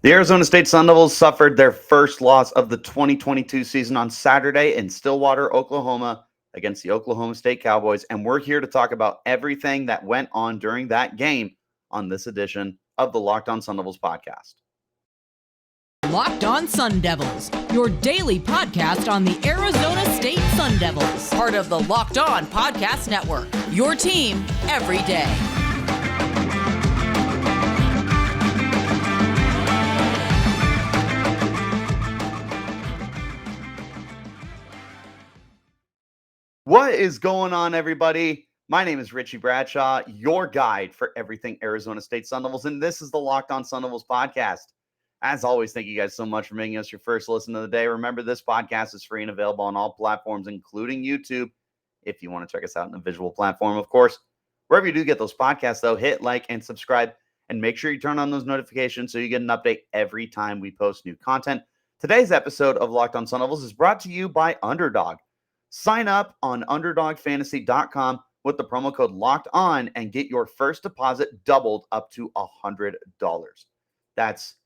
The Arizona State Sun Devils suffered their first loss of the 2022 season on Saturday in Stillwater, Oklahoma, against the Oklahoma State Cowboys. And we're here to talk about everything that went on during that game on this edition of the Locked On Sun Devils podcast. Locked On Sun Devils, your daily podcast on the Arizona State Sun Devils. Part of the Locked On Podcast Network, your team every day. What is going on, everybody? My name is Richie Bradshaw, your guide for everything Arizona State Sun Devils, and this is the Locked On Sun Devils podcast. As always, thank you guys so much for making us your first listen of the day. Remember, this podcast is free and available on all platforms, including YouTube, if you want to check us out in a visual platform, of course. Wherever you do get those podcasts, though, hit like and subscribe, and make sure you turn on those notifications so you get an update every time we post new content. Today's episode of Locked On Sun Devils is brought to you by Underdog. Sign up on underdogfantasy.com with the promo code Locked On and get your first deposit doubled up to $100. That's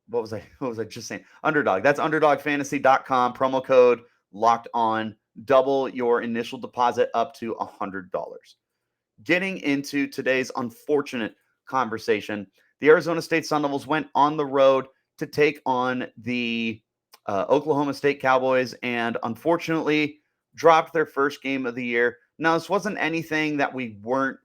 what was I just saying? Underdog. That's underdogfantasy.com, promo code Locked On, double your initial deposit up to $100. Getting into today's unfortunate conversation, the Arizona State Sun Devils went on the road to take on the Oklahoma State Cowboys and unfortunately dropped their first game of the year. Now, this wasn't anything that we weren't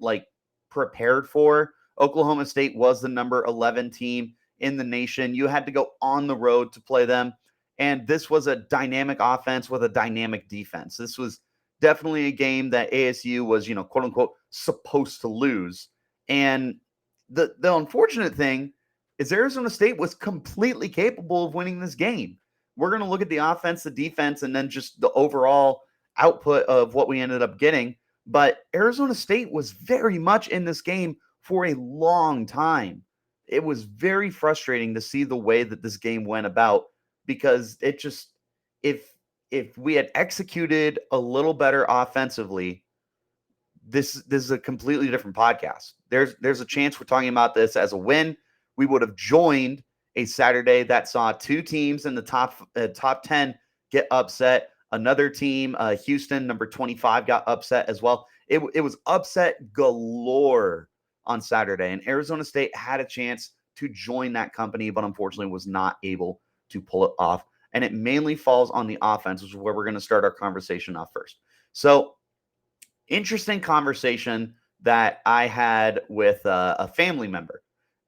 prepared for. Oklahoma State was the number 11 team in the nation. You had to go on the road to play them. And this was a dynamic offense with a dynamic defense. This was definitely a game that ASU was, quote unquote, supposed to lose. And the unfortunate thing is Arizona State was completely capable of winning this game. We're going to look at the offense, the defense, and then just the overall output of what we ended up getting. But Arizona State was very much in this game for a long time. It was very frustrating to see the way that this game went about because it just, if we had executed a little better offensively, this is a completely different podcast. There's a chance we're talking about this as a win. We would have joined a Saturday that saw two teams in the top 10 get upset. Another team, Houston, number 25, got upset as well. It was upset galore on Saturday, and Arizona State had a chance to join that company, but unfortunately was not able to pull it off. And it mainly falls on the offense, which is where we're going to start our conversation off first. So, interesting conversation that I had with a family member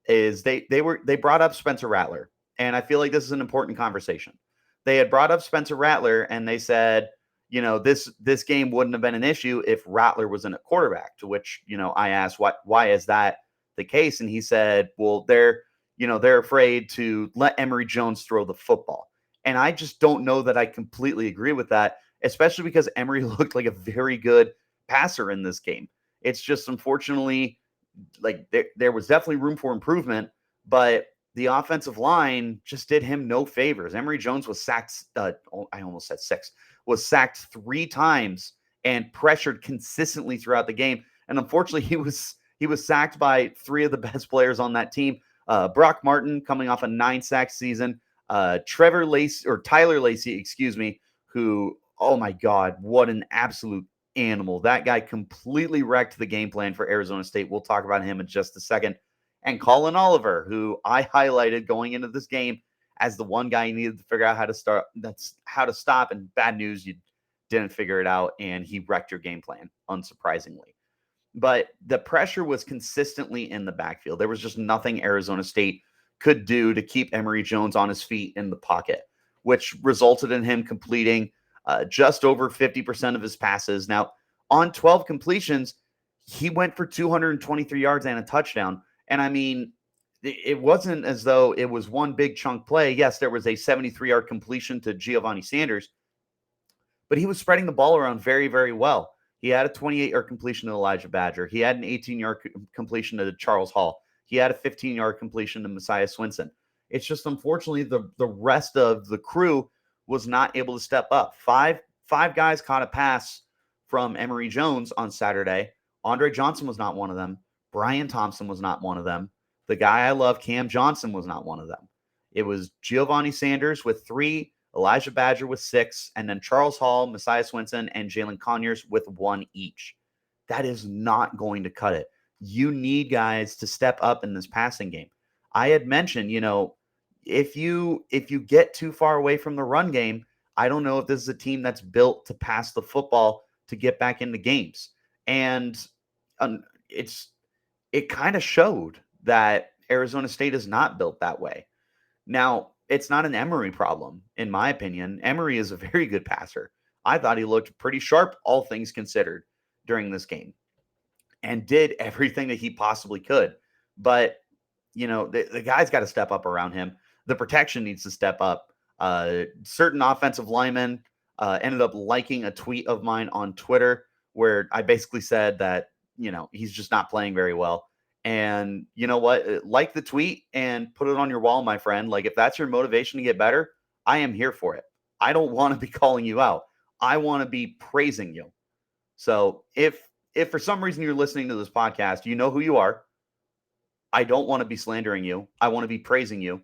is they brought up Spencer Rattler, and I feel like this is an important conversation. They had brought up Spencer Rattler, and they said, this game wouldn't have been an issue if Rattler was in a quarterback. To which I asked, why is that the case? And he said, well, they're afraid to let Emory Jones throw the football, and I just don't know that I completely agree with that, especially because Emory looked like a very good passer in this game. It's just unfortunately, there was definitely room for improvement, but the offensive line just did him no favors. Emory Jones was sacked. I almost said six. Was sacked 3 times and pressured consistently throughout the game. And unfortunately, he was sacked by 3 of the best players on that team. Brock Martin coming off a 9-sack season. Tyler Lacey, who, oh my God, what an absolute animal. That guy completely wrecked the game plan for Arizona State. We'll talk about him in just a second. And Colin Oliver, who I highlighted going into this game as the one guy you needed to figure out how to stop. And bad news, you didn't figure it out, and he wrecked your game plan, unsurprisingly. But the pressure was consistently in the backfield. There was just nothing Arizona State could do to keep Emory Jones on his feet in the pocket, which resulted in him completing just over 50% of his passes. Now, on 12 completions, he went for 223 yards and a touchdown. And I mean, it wasn't as though it was one big chunk play. Yes, there was a 73-yard completion to Giovanni Sanders, but he was spreading the ball around very, very well. He had a 28-yard completion to Elijah Badger. He had an 18-yard completion to Charles Hall. He had a 15-yard completion to Messiah Swinson. It's just, unfortunately, the rest of the crew was not able to step up. Five guys caught a pass from Emory Jones on Saturday. Andre Johnson was not one of them. Brian Thompson was not one of them. The guy I love, Cam Johnson, was not one of them. It was Giovanni Sanders with 3, Elijah Badger with 6, and then Charles Hall, Messiah Swinson, and Jalen Conyers with 1 each. That is not going to cut it. You need guys to step up in this passing game. I had mentioned, if you get too far away from the run game, I don't know if this is a team that's built to pass the football to get back into games. And it kind of showed that Arizona State is not built that way. Now, it's not an Emory problem, in my opinion. Emory is a very good passer. I thought he looked pretty sharp, all things considered, during this game and did everything that he possibly could. But, the guy's got to step up around him. The protection needs to step up. Certain offensive linemen ended up liking a tweet of mine on Twitter where I basically said that, he's just not playing very well. And you know what? Like the tweet and put it on your wall, my friend. Like, if that's your motivation to get better, I am here for it. I don't want to be calling you out. I want to be praising you. So if for some reason you're listening to this podcast, you know who you are. I don't want to be slandering you. I want to be praising you.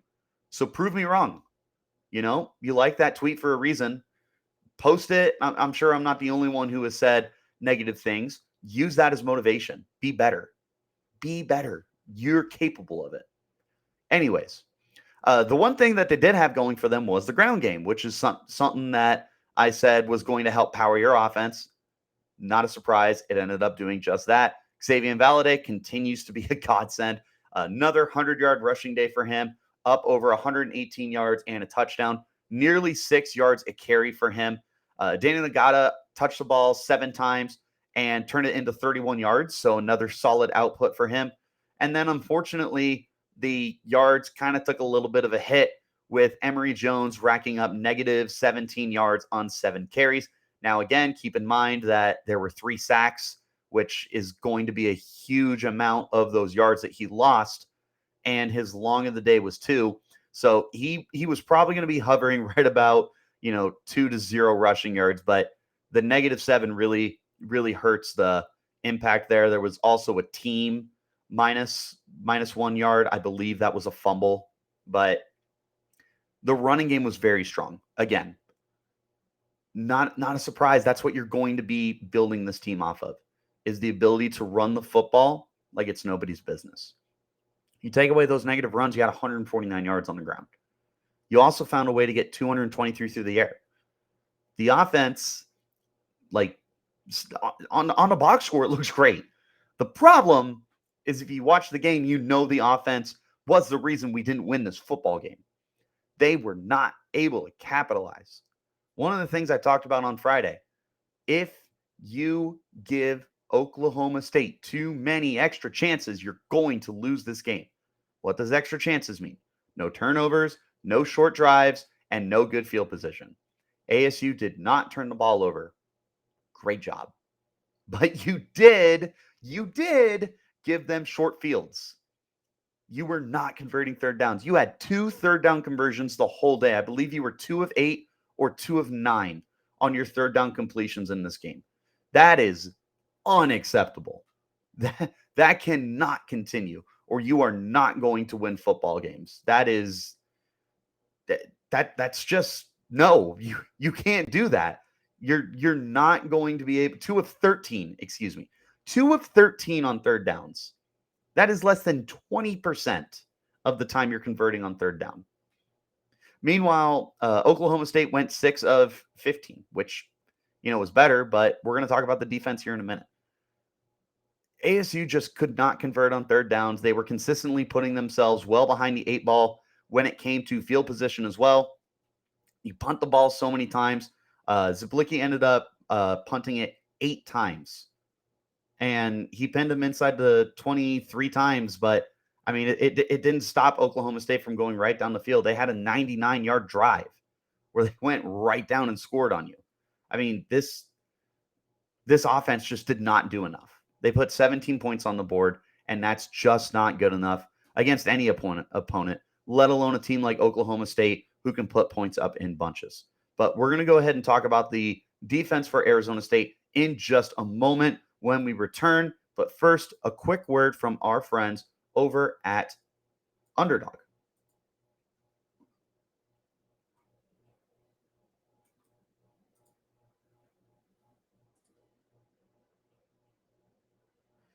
So prove me wrong. You like that tweet for a reason. Post it. I'm sure I'm not the only one who has said negative things. Use that as motivation. Be better. Be better. You're capable of it. Anyways, the one thing that they did have going for them was the ground game, which is something that I said was going to help power your offense. Not a surprise. It ended up doing just that. Xavier Valade continues to be a godsend. Another 100-yard rushing day for him, up over 118 yards and a touchdown, nearly 6 yards a carry for him. Danny Nagata touched the ball 7 times and turned it into 31 yards, so another solid output for him. And then, unfortunately, the yards kind of took a little bit of a hit with Emory Jones racking up negative 17 yards on 7 carries. Now, again, keep in mind that there were 3 sacks, which is going to be a huge amount of those yards that he lost, and his long of the day was 2. So he was probably going to be hovering right about, 2 to 0 rushing yards, but the negative 7 really hurts the impact there. There was also a team minus 1 yard. I believe that was a fumble, but the running game was very strong. Again, not a surprise. That's what you're going to be building this team off of, is the ability to run the football like it's nobody's business. You take away those negative runs, you got 149 yards on the ground. You also found a way to get 223 through the air. The offense, like, on the box score, it looks great. The problem is, if you watch the game, the offense was the reason we didn't win this football game. They were not able to capitalize. One of the things I talked about on Friday, if you give Oklahoma State too many extra chances, you're going to lose this game. What does extra chances mean? No turnovers, no short drives, and no good field position. ASU did not turn the ball over. Great job. But you did give them short fields. You were not converting third downs. You had 2 third down conversions the whole day. I believe you were 2 of 8 or 2 of 9 on your third down completions in this game. That is unacceptable. That cannot continue, or you are not going to win football games. That's just, no, you can't do that. You're not going to be able. 2 of 13 on third downs. That is less than 20% of the time you're converting on third down. Meanwhile, Oklahoma State went 6 of 15, which, was better, but we're going to talk about the defense here in a minute. ASU just could not convert on third downs. They were consistently putting themselves well behind the 8 ball when it came to field position as well. You punt the ball so many times. Zablicki ended up punting it 8 times. And he pinned him inside the 23 times. But, I mean, it didn't stop Oklahoma State from going right down the field. They had a 99-yard drive where they went right down and scored on you. I mean, this offense just did not do enough. They put 17 points on the board, and that's just not good enough against any opponent, let alone a team like Oklahoma State who can put points up in bunches. But we're going to go ahead and talk about the defense for Arizona State in just a moment when we return. But first, a quick word from our friends over at Underdog.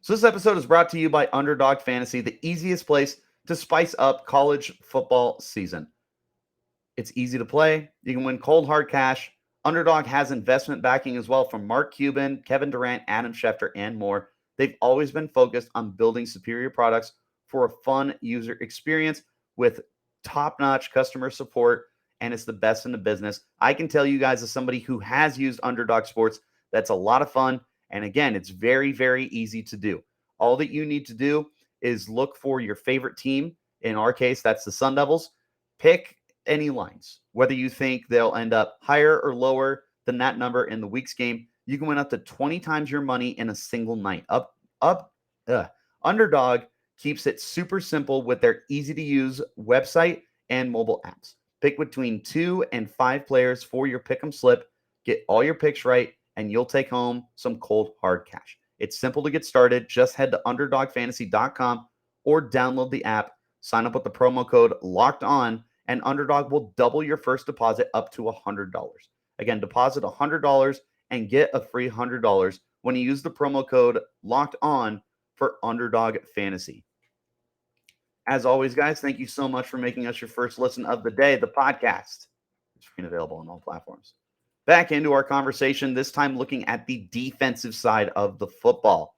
So this episode is brought to you by Underdog Fantasy, the easiest place to spice up college football season. It's easy to play. You can win cold hard cash. Underdog has investment backing as well from Mark Cuban, Kevin Durant, Adam Schefter, and more. They've always been focused on building superior products for a fun user experience with top-notch customer support, and it's the best in the business. I can tell you guys, as somebody who has used Underdog Sports, that's a lot of fun. And again, it's very, very easy to do. All that you need to do is look for your favorite team. In our case, that's the Sun Devils. Pick any lines, whether you think they'll end up higher or lower than that number in the week's game. You can win up to 20 times your money in a single night. Underdog keeps it super simple with their easy-to-use website and mobile apps. Pick between 2 and 5 players for your pick'em slip. Get all your picks right, and you'll take home some cold, hard cash. It's simple to get started. Just head to underdogfantasy.com or download the app. Sign up with the promo code LOCKEDON, and Underdog will double your first deposit up to $100. Again, deposit $100 and get a free $100 when you use the promo code LOCKEDON for Underdog Fantasy. As always, guys, thank you so much for making us your first listen of the day. The podcast is free and available on all platforms. Back into our conversation, this time looking at the defensive side of the football.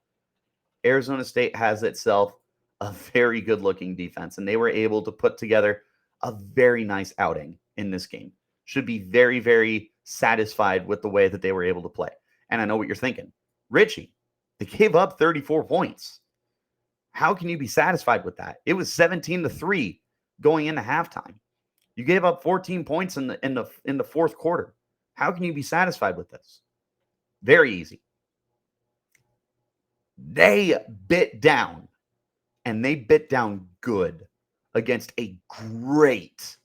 Arizona State has itself a very good-looking defense, and they were able to put together a very nice outing in this game. Should be very, very satisfied with the way that they were able to play. And I know what you're thinking. Richie, they gave up 34 points. How can you be satisfied with that? It was 17-3 going into halftime. You gave up 14 points in the fourth quarter. How can you be satisfied with this? Very easy. They bit down, and they bit down good against a great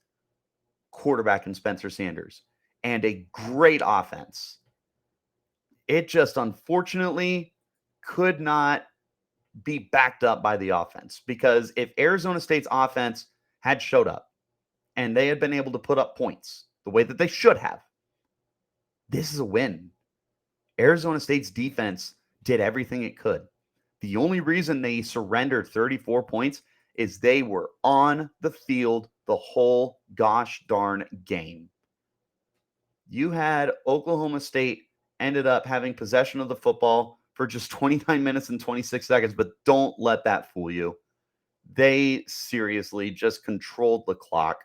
quarterback in Spencer Sanders and a great offense. It just unfortunately could not be backed up by the offense, because if Arizona State's offense had showed up and they had been able to put up points the way that they should have, this is a win. Arizona State's defense did everything it could. The only reason they surrendered 34 points is they were on the field the whole gosh darn game. You had Oklahoma State ended up having possession of the football for just 29 minutes and 26 seconds, but don't let that fool you. They seriously just controlled the clock.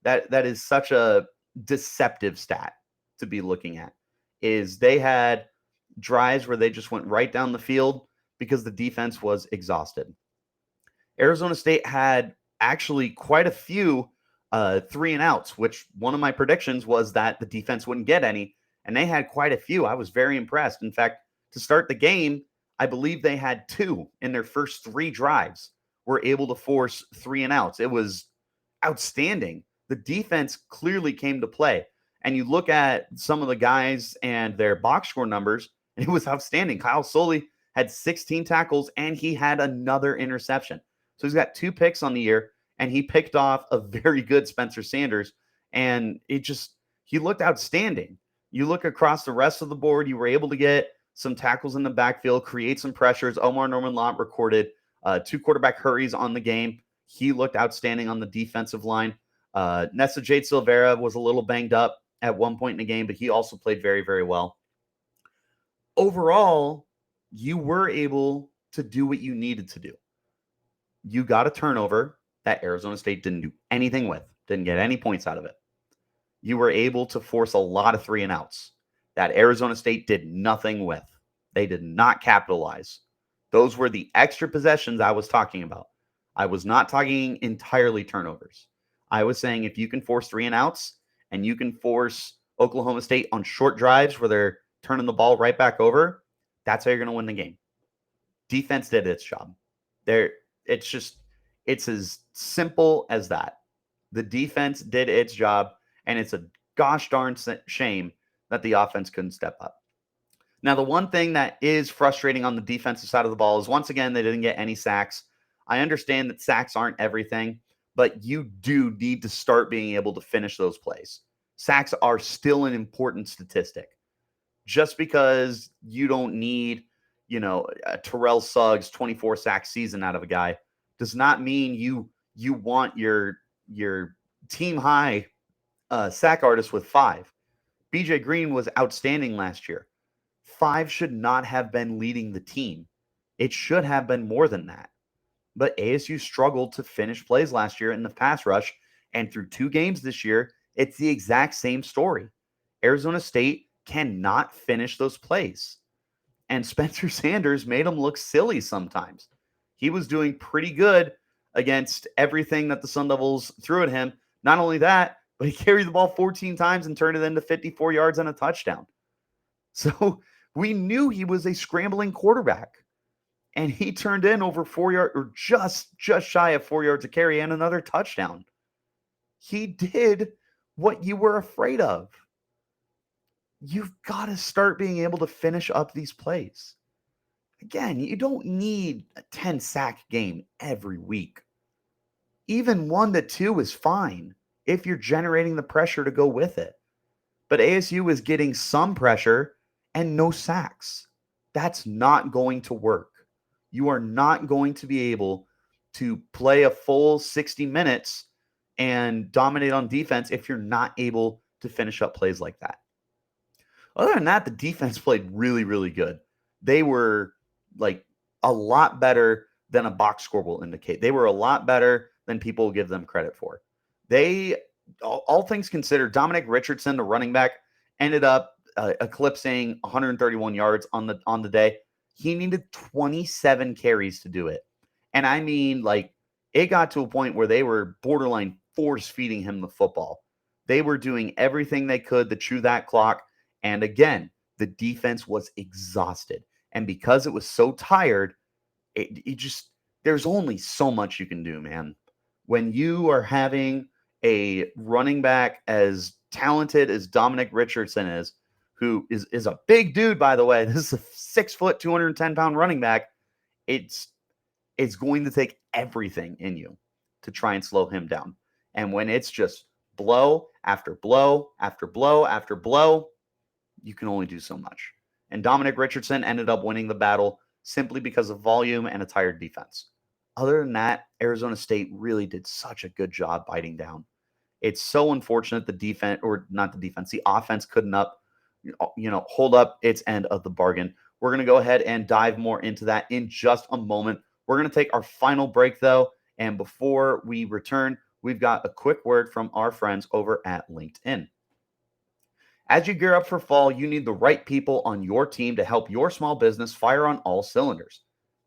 That is such a deceptive stat to be looking at. Is they had drives where they just went right down the field because the defense was exhausted. Arizona State had actually quite a few 3-and-outs, which one of my predictions was that the defense wouldn't get any, and they had quite a few. I was very impressed. In fact, to start the game, I believe they had 2 in their first 3 drives, were able to force 3-and-outs. It was outstanding. The defense clearly came to play. And you look at some of the guys and their box score numbers, and it was outstanding. Kyle Soley had 16 tackles, and he had another interception. So he's got 2 picks on the year, and he picked off a very good Spencer Sanders, and he looked outstanding. You look across the rest of the board, you were able to get some tackles in the backfield, create some pressures. Omar Norman-Lott recorded 2 quarterback hurries on the game. He looked outstanding on the defensive line. Nessa Jade Silvera was a little banged up at one point in the game, but he also played very, very well. Overall, you were able to do what you needed to do. You got a turnover that Arizona State didn't do anything with, didn't get any points out of it. You were able to force a lot of 3-and-outs that Arizona State did nothing with. They did not capitalize. Those were the extra possessions I was talking about. I was not talking entirely turnovers. I was saying if you can force 3-and-outs and you can force Oklahoma State on short drives where they're turning the ball right back over, that's how you're going to win the game. Defense did its job. It's as simple as that. The defense did its job, and it's a gosh darn shame that the offense couldn't step up. Now, the one thing that is frustrating on the defensive side of the ball is, once again, they didn't get any sacks. I understand that sacks aren't everything, but you do need to start being able to finish those plays. Sacks are still an important statistic. Just because you don't need, a Terrell Suggs 24 sack season out of a guy does not mean you want your team high sack artist with 5. BJ Green was outstanding last year. 5 should not have been leading the team. It should have been more than that. But ASU struggled to finish plays last year in the pass rush, and through 2 games this year, it's the exact same story. Arizona State cannot finish those plays. And Spencer Sanders made him look silly sometimes. He was doing pretty good against everything that the Sun Devils threw at him. Not only that, but he carried the ball 14 times and turned it into 54 yards and a touchdown. So we knew he was a scrambling quarterback. And he turned in over 4 yards, or just shy of 4 yards a carry and another touchdown. He did what you were afraid of. You've got to start being able to finish up these plays. Again, you don't need a 10 sack game every week. Even 1 to 2 is fine if you're generating the pressure to go with it. But ASU is getting some pressure and no sacks. That's not going to work. You are not going to be able to play a full 60 minutes and dominate on defense if you're not able to finish up plays like that. Other than that, the defense played really, really good. They were like a lot better than a box score will indicate. They were a lot better than people will give them credit for. They, all things considered, Dominic Richardson, the running back, ended up eclipsing 131 yards on the day. He needed 27 carries to do it. And I mean, like, it got to a point where they were borderline force feeding him the football. They were doing everything they could to chew that clock. And again, the defense was exhausted. And because it was so tired, there's only so much you can do, man. When you are having a running back as talented as Dominic Richardson is, who is a big dude, by the way, this is a 6 foot, 210-pound running back, it's going to take everything in you to try and slow him down. And when it's just blow after blow after blow after blow, you can only do so much. And Dominic Richardson ended up winning the battle simply because of volume and a tired defense. Other than that, Arizona State really did such a good job biting down. It's so unfortunate the offense couldn't hold up its end of the bargain. We're going to go ahead and dive more into that in just a moment. We're going to take our final break, though. And before we return, we've got a quick word from our friends over at LinkedIn. As you gear up for fall, you need the right people on your team to help your small business fire on all cylinders.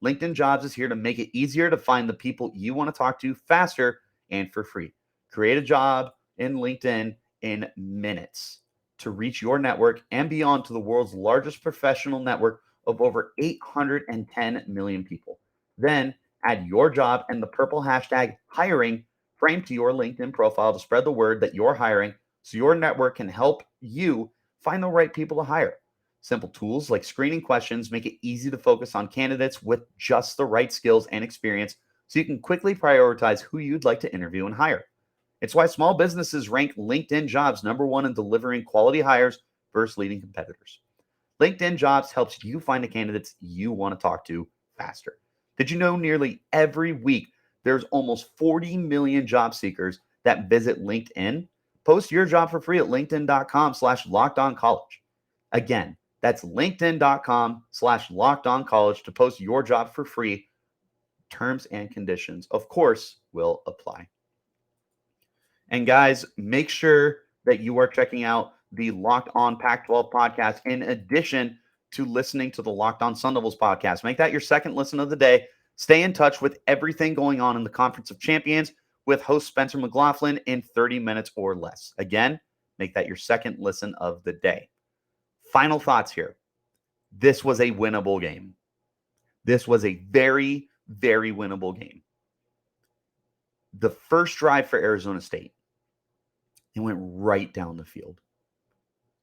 LinkedIn Jobs is here to make it easier to find the people you want to talk to faster and for free. Create a job in LinkedIn in minutes to reach your network and beyond to the world's largest professional network of over 810 million people. Then add your job and the purple hashtag hiring framed to your LinkedIn profile to spread the word that you're hiring, so your network can help you find the right people to hire. Simple tools like screening questions make it easy to focus on candidates with just the right skills and experience, so you can quickly prioritize who you'd like to interview and hire. It's why small businesses rank LinkedIn Jobs #1 in delivering quality hires versus leading competitors. LinkedIn Jobs helps you find the candidates you want to talk to faster. Did you know nearly every week there's almost 40 million job seekers that visit LinkedIn? Post your job for free at linkedin.com/lockedoncollege. Again, that's linkedin.com/lockedoncollege to post your job for free. Terms and conditions, of course, will apply. And guys, make sure that you are checking out the Locked On Pac-12 podcast in addition to listening to the Locked On Sun Devils podcast. Make that your second listen of the day. Stay in touch with everything going on in the Conference of Champions with host Spencer McLaughlin in 30 minutes or less. Again, make that your second listen of the day. Final thoughts here. This was a winnable game. This was a very, very winnable game. The first drive for Arizona State, it went right down the field.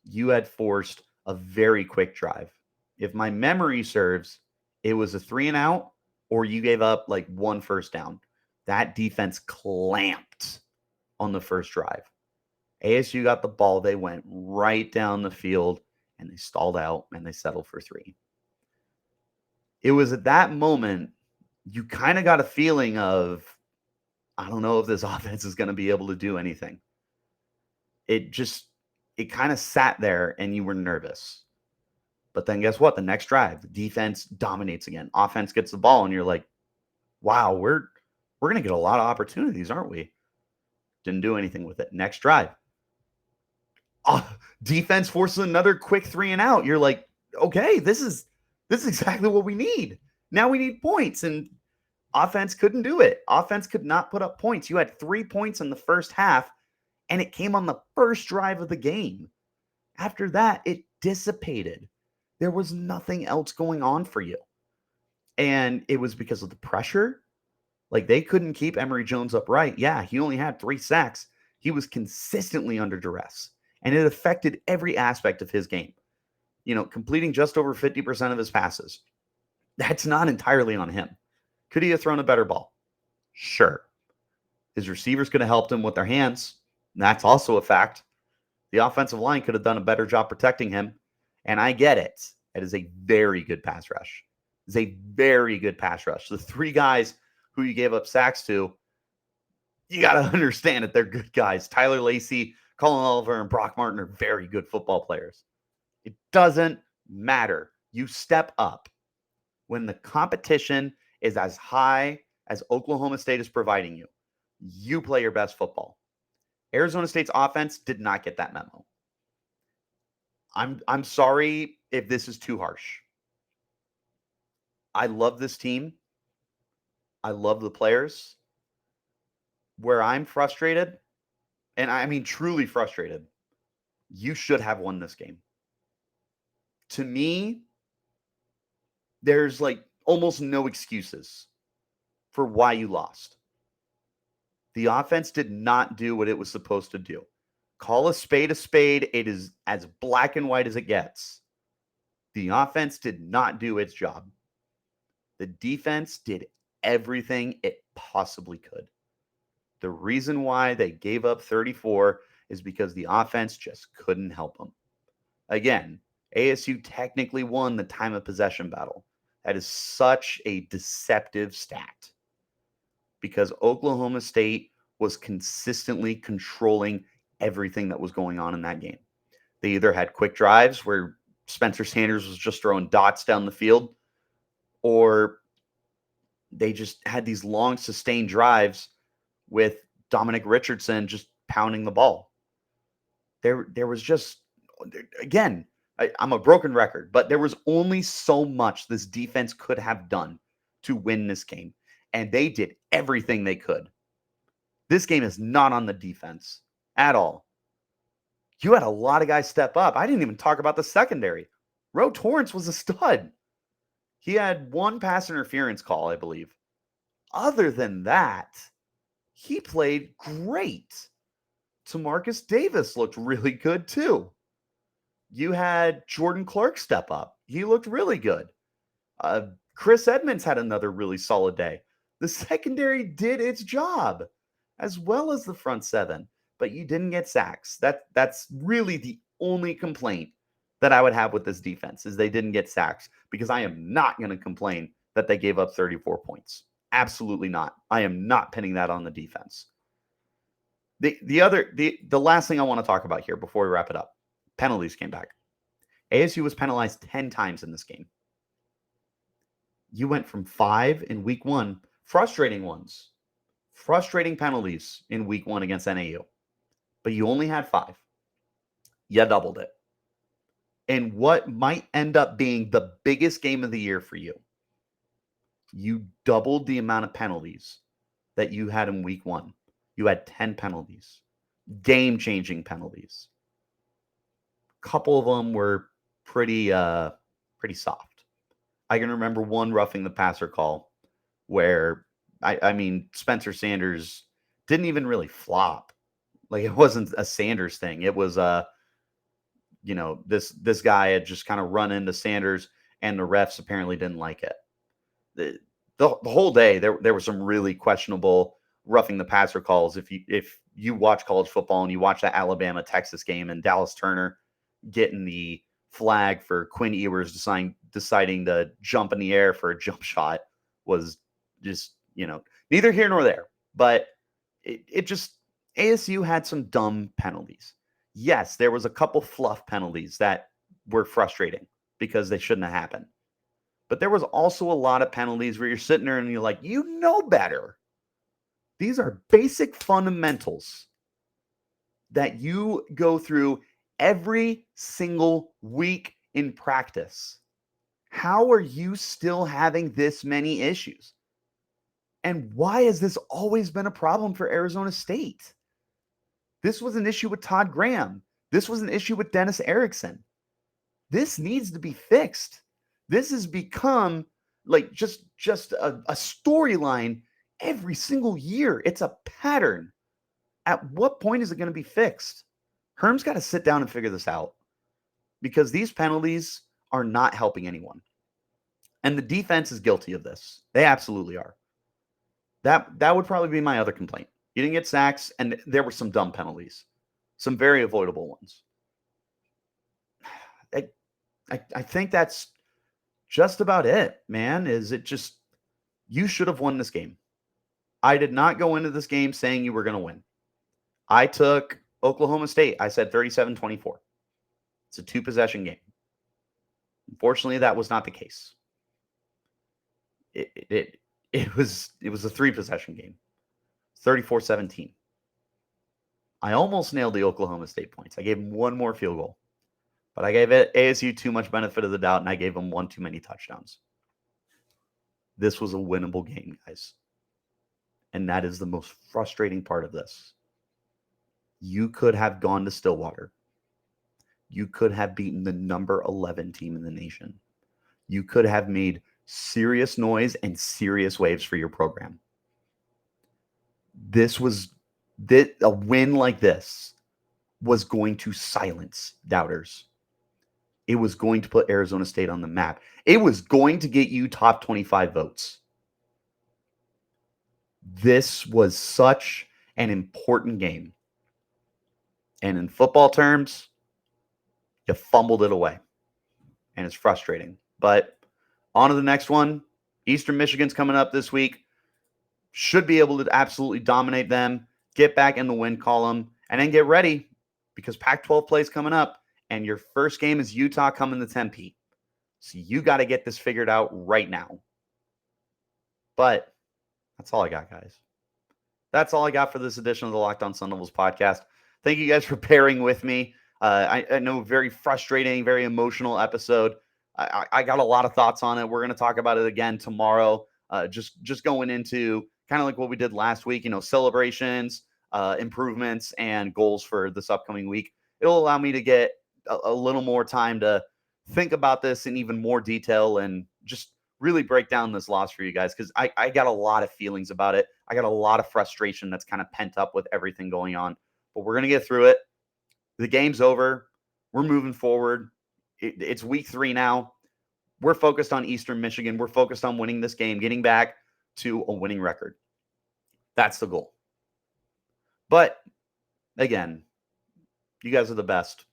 You had forced a very quick drive. If my memory serves, it was a 3-and-out, or you gave up like 1 first down. That defense clamped on the first drive. ASU got the ball. They went right down the field, and they stalled out, and they settled for 3. It was at that moment you kind of got a feeling of, I don't know if this offense is going to be able to do anything. It kind of sat there, and you were nervous. But then guess what? The next drive, the defense dominates again. Offense gets the ball, and you're like, wow, we're going to get a lot of opportunities, aren't we? Didn't do anything with it. Next drive. Defense forces another quick 3-and-out. You're like, okay, this is exactly what we need. Now we need points, and offense couldn't do it. Offense could not put up points. You had 3 points in the first half, and it came on the first drive of the game. After that, it dissipated. There was nothing else going on for you. And it was because of the pressure. Like, they couldn't keep Emory Jones upright. Yeah, he only had 3 sacks. He was consistently under duress, and it affected every aspect of his game. Completing just over 50% of his passes. That's not entirely on him. Could he have thrown a better ball? Sure. His receivers could have helped him with their hands. That's also a fact. The offensive line could have done a better job protecting him. And I get it. It is a very good pass rush. It's a very good pass rush. The 3 guys who you gave up sacks to, you got to understand that they're good guys. Tyler Lacey, Colin Oliver, and Brock Martin are very good football players. It doesn't matter. You step up. When the competition is as high as Oklahoma State is providing you, you play your best football. Arizona State's offense did not get that memo. I'm sorry if this is too harsh. I love this team. I love the players. Where I'm frustrated, and I mean truly frustrated, you should have won this game. To me, there's like almost no excuses for why you lost. The offense did not do what it was supposed to do. Call a spade a spade. It is as black and white as it gets. The offense did not do its job. The defense did everything it possibly could. The reason why they gave up 34 is because the offense just couldn't help them. Again, ASU technically won the time of possession battle. That is such a deceptive stat because Oklahoma State was consistently controlling everything that was going on in that game. They either had quick drives where Spencer Sanders was just throwing dots down the field, or they just had these long sustained drives with Dominic Richardson just pounding the ball. There was just, again, I'm a broken record, but there was only so much this defense could have done to win this game, and they did everything they could. This game is not on the defense at all. You had a lot of guys step up. I didn't even talk about the secondary. Ro Torrance was a stud. He had 1 pass interference call, I believe. Other than that, he played great. Tamarcus Davis looked really good too. You had Jordan Clark step up. He looked really good. Chris Edmonds had another really solid day. The secondary did its job, as well as the front 7, but you didn't get sacks. That's really the only complaint that I would have with this defense is they didn't get sacks, because I am not going to complain that they gave up 34 points. Absolutely not. I am not pinning that on the defense. The last thing I want to talk about here before we wrap it up, penalties came back. ASU was penalized 10 times in this game. You went from 5 in week 1, frustrating ones, frustrating penalties in week 1 against NAU, but you only had 5. You doubled it. And what might end up being the biggest game of the year for you, you doubled the amount of penalties that you had in week 1. You had 10 penalties, game-changing penalties. A couple of them were pretty soft. I can remember one roughing the passer call where, I mean, Spencer Sanders didn't even really flop. Like, it wasn't a Sanders thing. It was, this guy had just kind of run into Sanders, and the refs apparently didn't like it. The whole day, there were some really questionable roughing the passer calls. If you watch college football and you watch that Alabama-Texas game and Dallas Turner getting the flag for Quinn Ewers deciding to jump in the air for a jump shot was just, neither here nor there. But it just, ASU had some dumb penalties. Yes, there was a couple fluff penalties that were frustrating because they shouldn't have happened. But there was also a lot of penalties where you're sitting there and you're like, you know better. These are basic fundamentals that you go through every single week in practice. How are you still having this many issues? And why has this always been a problem for Arizona State? This was an issue with Todd Graham. This was an issue with Dennis Erickson. This needs to be fixed. This has become like just a storyline every single year. It's a pattern. At what point is it going to be fixed? Herm's got to sit down and figure this out because these penalties are not helping anyone. And the defense is guilty of this. They absolutely are. That would probably be my other complaint. You didn't get sacks, and there were some dumb penalties, some very avoidable ones. I think that's just about it, man. You should have won this game. I did not go into this game saying you were going to win. I took Oklahoma State. I said 37-24. It's a 2-possession game. Unfortunately, that was not the case. It was a 3-possession game. 34-17. I almost nailed the Oklahoma State points. I gave them one more field goal. But I gave ASU too much benefit of the doubt, and I gave them one too many touchdowns. This was a winnable game, guys. And that is the most frustrating part of this. You could have gone to Stillwater. You could have beaten the number 11 team in the nation. You could have made serious noise and serious waves for your program. A win like this was going to silence doubters. It was going to put Arizona State on the map. It was going to get you top 25 votes. This was such an important game. And in football terms, you fumbled it away. And it's frustrating. But on to the next one. Eastern Michigan's coming up this week. Should be able to absolutely dominate them. Get back in the win column. And then get ready because Pac-12 play is coming up. And your first game is Utah coming to Tempe. So you got to get this figured out right now. But that's all I got, guys. That's all I got for this edition of the Locked On Sun Devils podcast. Thank you guys for bearing with me. I know very frustrating, very emotional episode. I got a lot of thoughts on it. We're going to talk about it again tomorrow. Just going into kind of like what we did last week, celebrations, improvements, and goals for this upcoming week. It'll allow me to get a little more time to think about this in even more detail and just really break down this loss for you guys because I got a lot of feelings about it. I got a lot of frustration that's kind of pent up with everything going on. But we're going to get through it. The game's over. We're moving forward. It's week 3 now. We're focused on Eastern Michigan. We're focused on winning this game, getting back to a winning record. That's the goal. But, again, you guys are the best.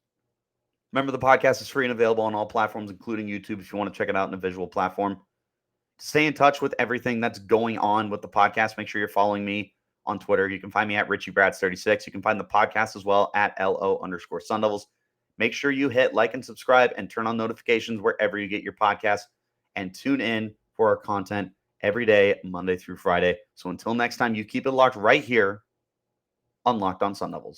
Remember, the podcast is free and available on all platforms, including YouTube, if you want to check it out in a visual platform. Stay in touch with everything that's going on with the podcast. Make sure you're following me on Twitter. You can find me at Richie Bradshaw36. You can find the podcast as well at LO_Sun Devils. Make sure you hit like and subscribe and turn on notifications wherever you get your podcasts and tune in for our content every day, Monday through Friday. So until next time, you keep it locked right here on Locked On Sun Devils.